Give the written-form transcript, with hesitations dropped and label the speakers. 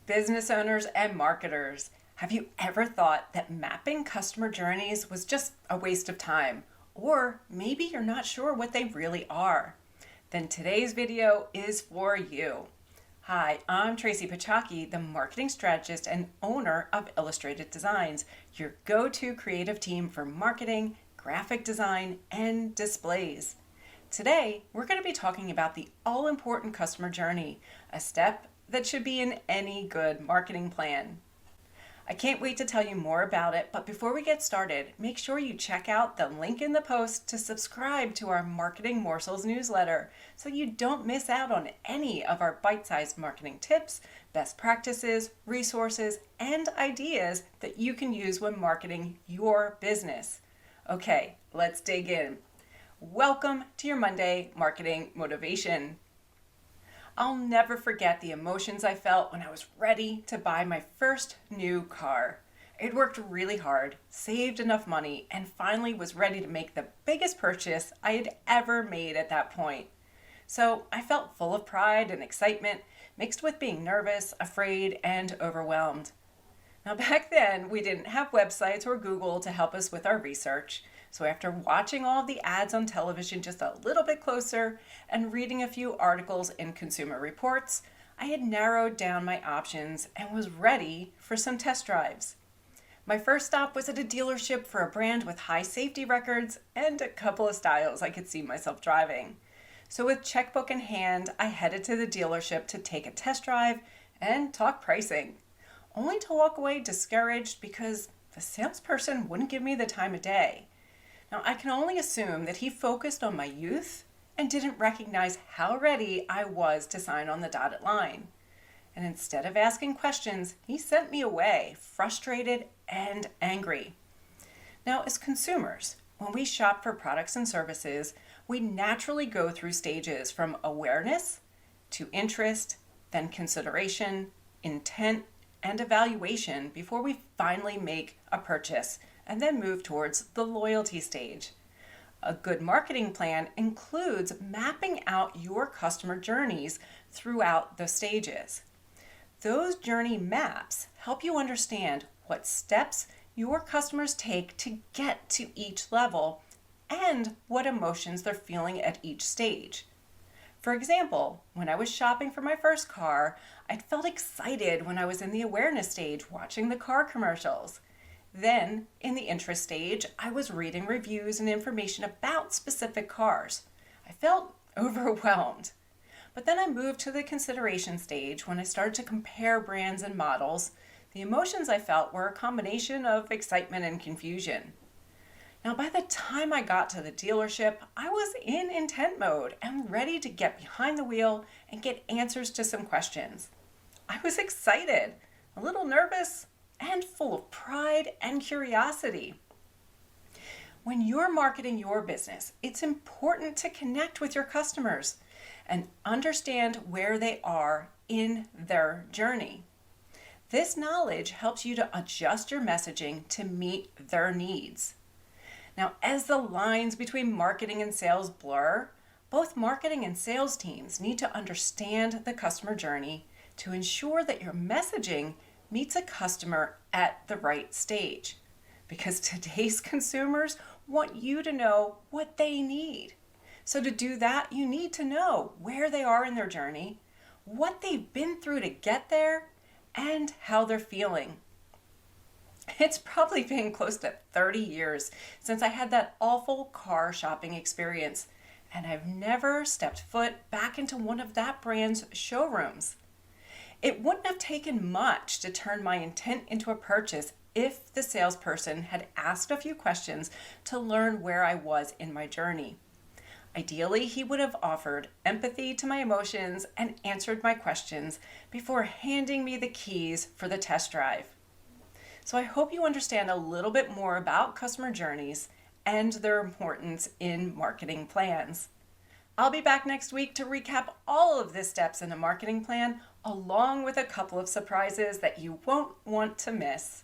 Speaker 1: Business owners and marketers, have you ever thought that mapping customer journeys was just a waste of time? Or maybe you're not sure what they really are? Then today's video is for you. Hi, I'm Tracy Pachaki, the marketing strategist and owner of Illustrated Designs, your go-to creative team for marketing, graphic design, and displays. Today, we're going to be talking about the all-important customer journey, a step that should be in any good marketing plan. I can't wait to tell you more about it, but before we get started, make sure you check out the link in the post to subscribe to our Marketing Morsels newsletter so you don't miss out on any of our bite-sized marketing tips, best practices, resources, and ideas that you can use when marketing your business. Okay, let's dig in. Welcome to your Monday Marketing Motivation. I'll never forget the emotions I felt when I was ready to buy my first new car. I'd worked really hard, saved enough money, and finally was ready to make the biggest purchase I had ever made at that point. So I felt full of pride and excitement, mixed with being nervous, afraid, and overwhelmed. Now back then, we didn't have websites or Google to help us with our research. So after watching all of the ads on television just a little bit closer and reading a few articles in Consumer Reports, I had narrowed down my options and was ready for some test drives. My first stop was at a dealership for a brand with high safety records and a couple of styles I could see myself driving. So with checkbook in hand, I headed to the dealership to take a test drive and talk pricing, only to walk away discouraged because the salesperson wouldn't give me the time of day. Now, I can only assume that he focused on my youth and didn't recognize how ready I was to sign on the dotted line. And instead of asking questions, he sent me away, frustrated and angry. Now, as consumers, when we shop for products and services, we naturally go through stages from awareness to interest, then consideration, intent, and evaluation before we finally make a purchase and then move towards the loyalty stage. A good marketing plan includes mapping out your customer journeys throughout the stages. Those journey maps help you understand what steps your customers take to get to each level and what emotions they're feeling at each stage. For example, when I was shopping for my first car, I felt excited when I was in the awareness stage watching the car commercials. Then, in the interest stage, I was reading reviews and information about specific cars. I felt overwhelmed. But then I moved to the consideration stage when I started to compare brands and models. The emotions I felt were a combination of excitement and confusion. Now, by the time I got to the dealership, I was in intent mode and ready to get behind the wheel and get answers to some questions. I was excited, a little nervous, and full of pride and curiosity. When you're marketing your business, it's important to connect with your customers and understand where they are in their journey. This knowledge helps you to adjust your messaging to meet their needs. Now, as the lines between marketing and sales blur, both marketing and sales teams need to understand the customer journey to ensure that your messaging meets a customer at the right stage. Because today's consumers want you to know what they need. So to do that, you need to know where they are in their journey, what they've been through to get there, and how they're feeling. It's probably been close to 30 years since I had that awful car shopping experience, and I've never stepped foot back into one of that brand's showrooms. It wouldn't have taken much to turn my intent into a purchase if the salesperson had asked a few questions to learn where I was in my journey. Ideally, he would have offered empathy to my emotions and answered my questions before handing me the keys for the test drive. So I hope you understand a little bit more about customer journeys and their importance in marketing plans. I'll be back next week to recap all of the steps in a marketing plan, along with a couple of surprises that you won't want to miss.